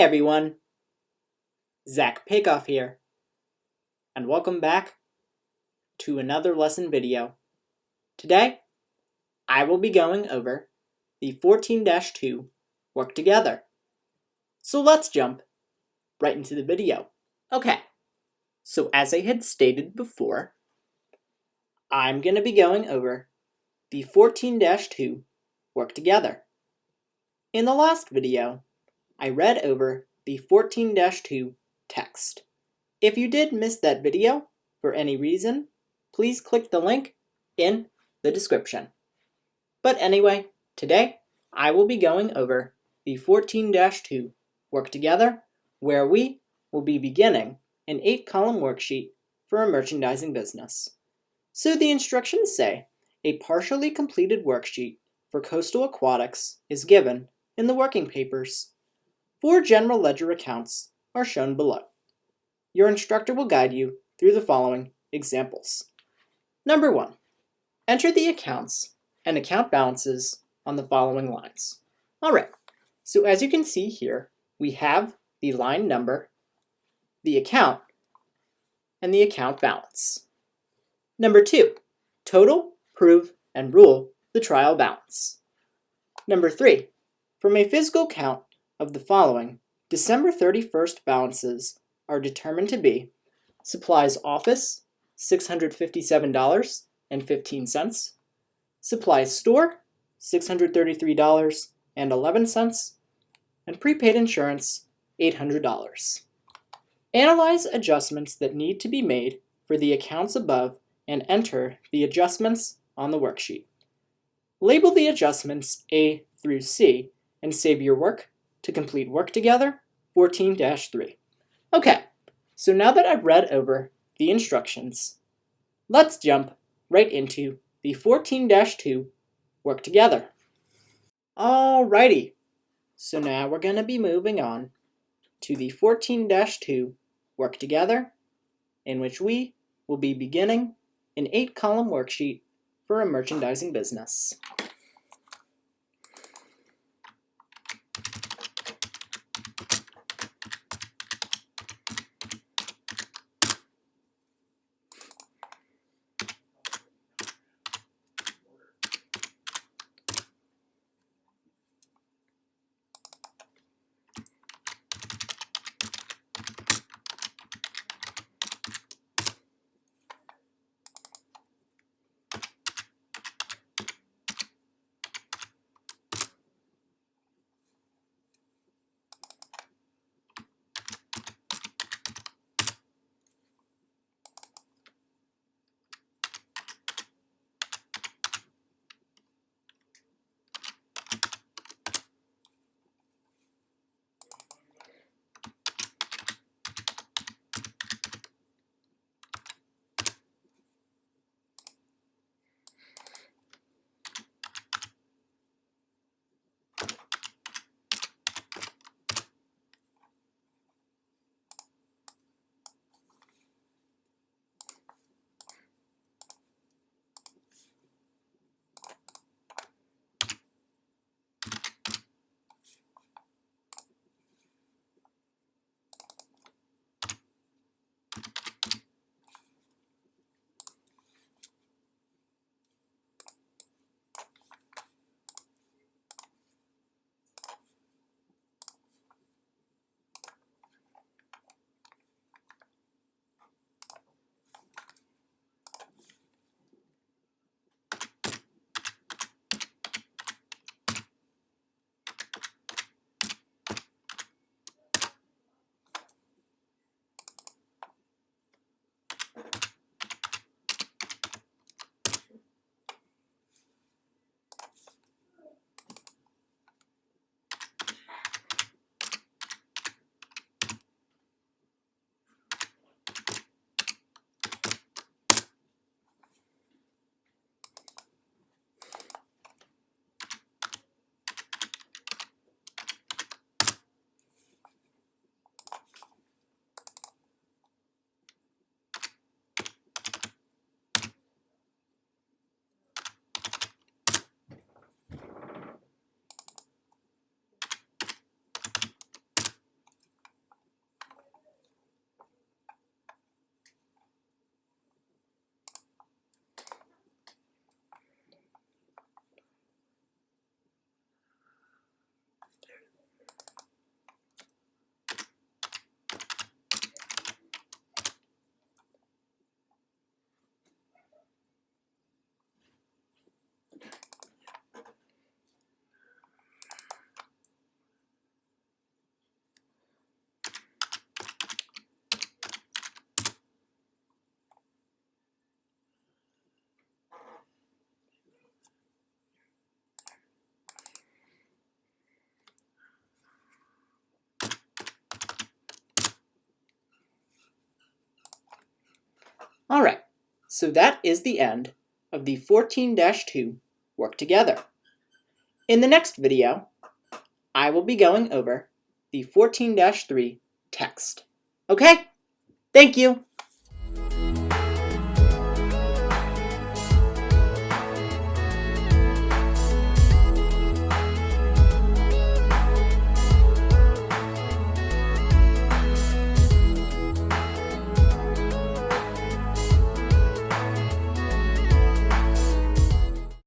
everyone, Zach Pakoff here, and welcome back to another lesson video. Today, I will be going over the 14-2 work together. So let's jump right into the video. Okay, so as I had stated before, I'm going to be going over the 14-2 work together. In the last video, I read over the 14-2 text. If you did miss that video for any reason, please click the link in the description. But anyway, today I will be going over the 14-2 work together, where we will be beginning an 8-column worksheet for a merchandising business. So the instructions say a partially completed worksheet for Coastal Aquatics is given in the working papers. 4 general ledger accounts are shown below. Your instructor will guide you through the following examples. Number 1. Enter the accounts and account balances on the following lines. Alright, so as you can see here, we have the line number, the account, and the account balance. Number 2. Total, prove, and rule the trial balance. Number 3. From a physical count of the following December 31st balances are determined to be supplies office, $657.15, supplies store, $633.11, and prepaid insurance, $800. Analyze adjustments that need to be made for the accounts above and enter the adjustments on the worksheet. Label the adjustments A through C and save your work to complete work together 14-3. Okay, so now that I've read over the instructions, let's jump right into the 14-2 work together. Alrighty, so now we're going to be moving on to the 14-2 work together, in which we will be beginning an 8-column worksheet for a merchandising business. Alright, so that is the end of the 14-2 work together. In the next video, I will be going over the 14-3 text. Okay? Thank you!